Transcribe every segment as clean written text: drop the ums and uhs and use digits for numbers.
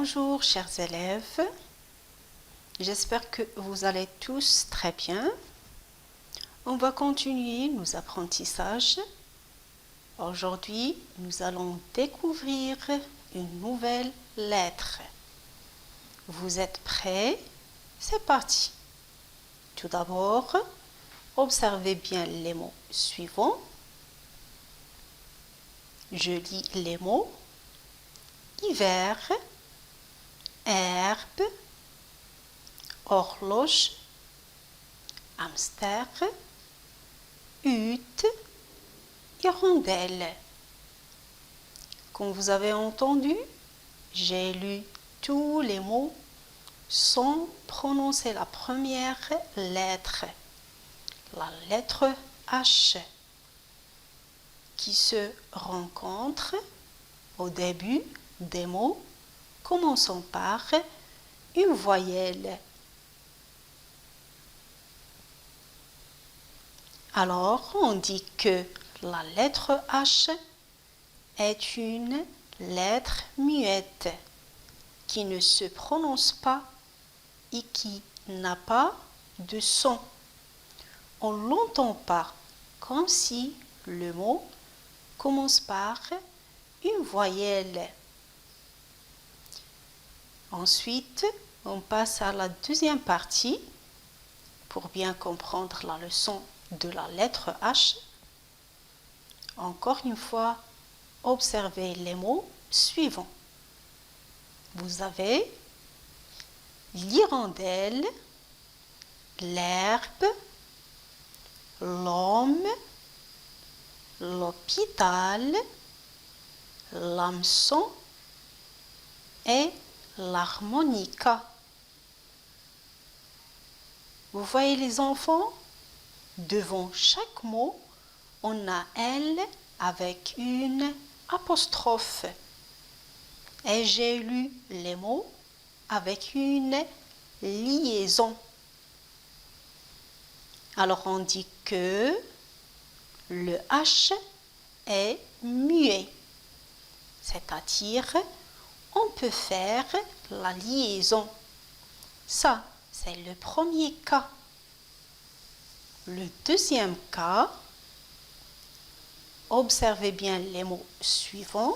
Bonjour chers élèves, j'espère que vous allez tous très bien. On va continuer nos apprentissages. Aujourd'hui, nous allons découvrir une nouvelle lettre. Vous êtes prêts? C'est parti. Tout d'abord, observez bien les mots suivants. Je lis les mots. Hiver, herbe, horloge, hamster, hutte, hirondelle. Comme vous avez entendu, j'ai lu tous les mots sans prononcer la première lettre, la lettre H, qui se rencontre au début des mots commençant par une voyelle. Alors, on dit que la lettre H est une lettre muette qui ne se prononce pas et qui n'a pas de son. On ne l'entend pas comme si le mot commence par une voyelle. Ensuite, on passe à la deuxième partie pour bien comprendre la leçon de la lettre H. Encore une fois, observez les mots suivants. Vous avez l'hirondelle, l'herbe, l'homme, l'hôpital, l'hameçon et l'harmonica. Vous voyez les enfants? Devant chaque mot, on a L avec une apostrophe. Et j'ai lu les mots avec une liaison. Alors on dit que le H est muet. C'est-à-dire, on peut faire la liaison. Ça, c'est le premier cas. Le deuxième cas, observez bien les mots suivants.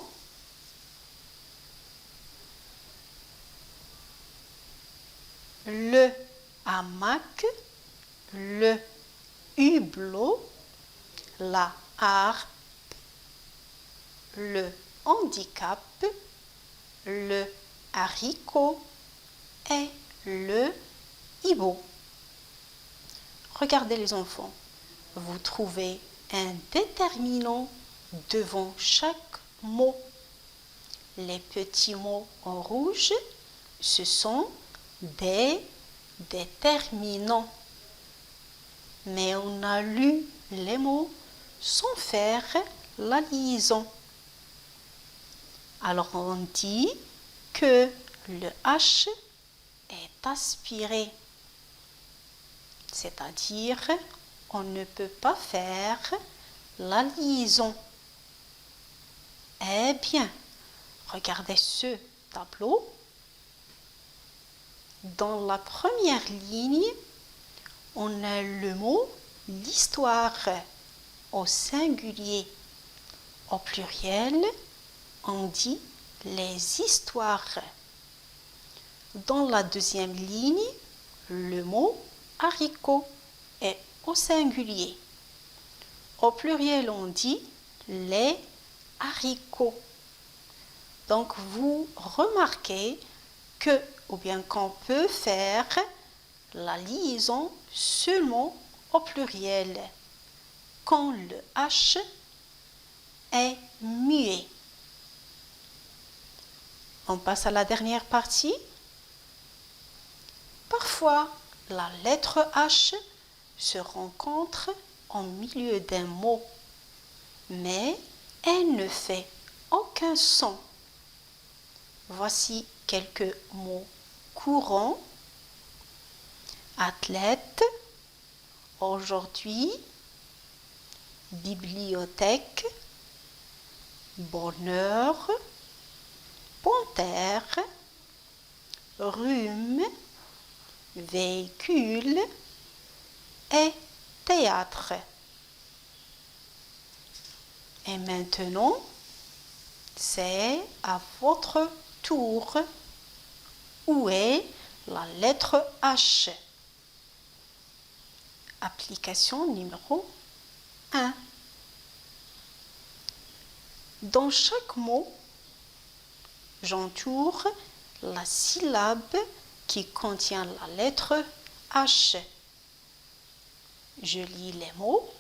Le hamac, le hublot, la harpe, le handicap, le haricot et le hibou. Regardez les enfants, vous trouvez un déterminant devant chaque mot. Les petits mots en rouge, ce sont des déterminants. Mais on a lu les mots sans faire la liaison. Alors on dit que le H est aspiré. C'est-à-dire, on ne peut pas faire la liaison. Eh bien, regardez ce tableau. Dans la première ligne, on a le mot l'histoire au singulier. Au pluriel, on dit les histoires. Dans la deuxième ligne, le mot haricot est au singulier. Au pluriel, on dit les haricots. Donc, vous remarquez que, ou bien qu'on peut faire la liaison seulement au pluriel, quand le H est muet. On passe à la dernière partie. Parfois, la lettre H se rencontre au milieu d'un mot, mais elle ne fait aucun son. Voici quelques mots courants. Athlète, aujourd'hui, bibliothèque, bonheur, panthère, rhume, véhicule et théâtre. Et maintenant, c'est à votre tour. Où est la lettre H? Application numéro 1. Dans chaque mot, j'entoure la syllabe qui contient la lettre H. Je lis les mots.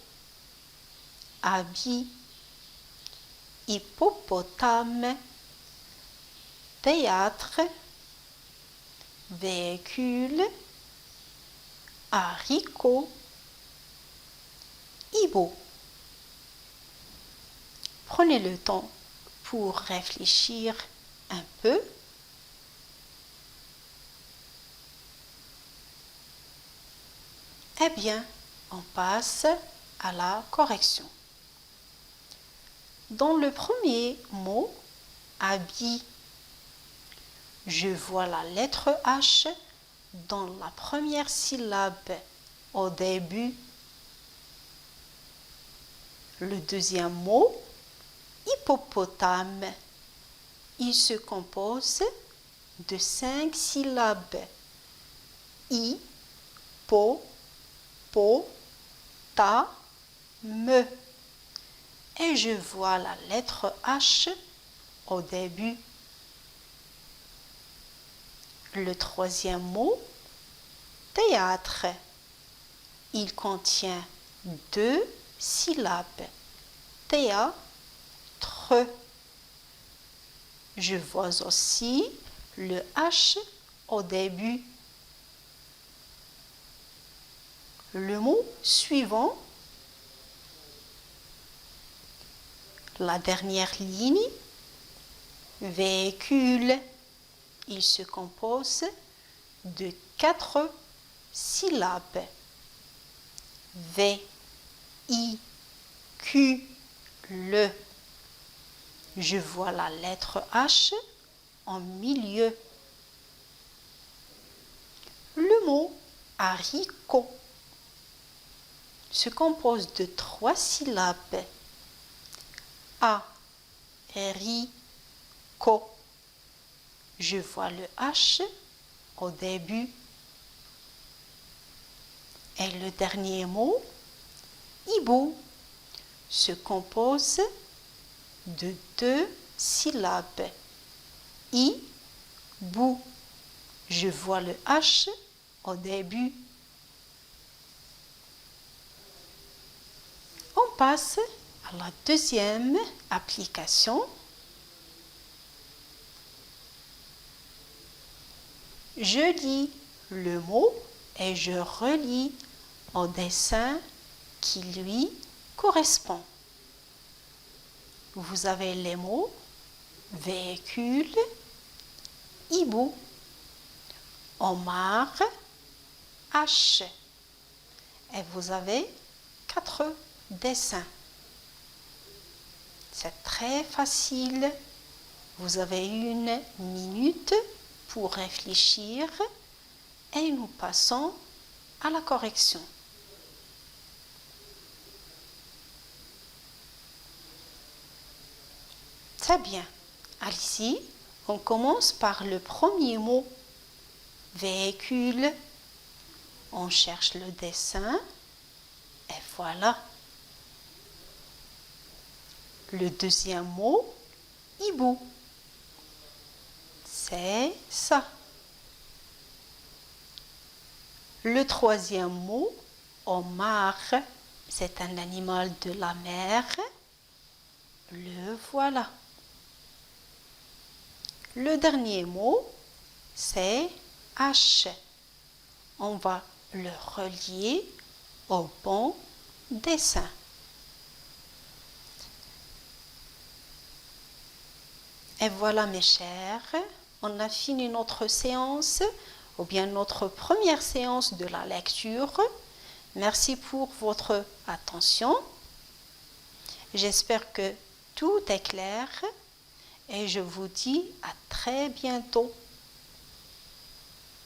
Habit, hippopotame, théâtre, véhicule, haricot, hibou. Prenez le temps pour réfléchir un peu. Eh bien, on passe à la correction. Dans le premier mot, habit, je vois la lettre H dans la première syllabe au début. Le deuxième mot, hippopotame, il se compose de 5 syllabes. I, po, po, ta, me. Et je vois la lettre H au début. Le troisième mot, théâtre, il contient 2 syllabes. Théâtre. Je vois aussi le H au début. Le mot suivant, la dernière ligne, véhicule, il se compose de 4 syllabes. V, I, Q, le. Je vois la lettre H en milieu. Le mot haricot se compose de 3 syllabes. A, ri, co. Je vois le H au début. Et le dernier mot, hibou, se compose de 2 syllabes. I, bou. Je vois le H au début. On passe à la deuxième application. Je lis le mot et je relis au dessin qui lui correspond. Vous avez les mots véhicule, hibou, homard, H. Et vous avez 4 dessins. C'est très facile. Vous avez 1 minute pour réfléchir et nous passons à la correction. C'est bien. Ici, on commence par le premier mot, véhicule. On cherche le dessin et voilà. Le deuxième mot, hibou. C'est ça. Le troisième mot, homard. C'est un animal de la mer. Le voilà. Le dernier mot, c'est H. On va le relier au bon dessin. Et voilà mes chers, on a fini notre séance, ou bien notre première séance de la lecture. Merci pour votre attention. J'espère que tout est clair et je vous dis à très bientôt.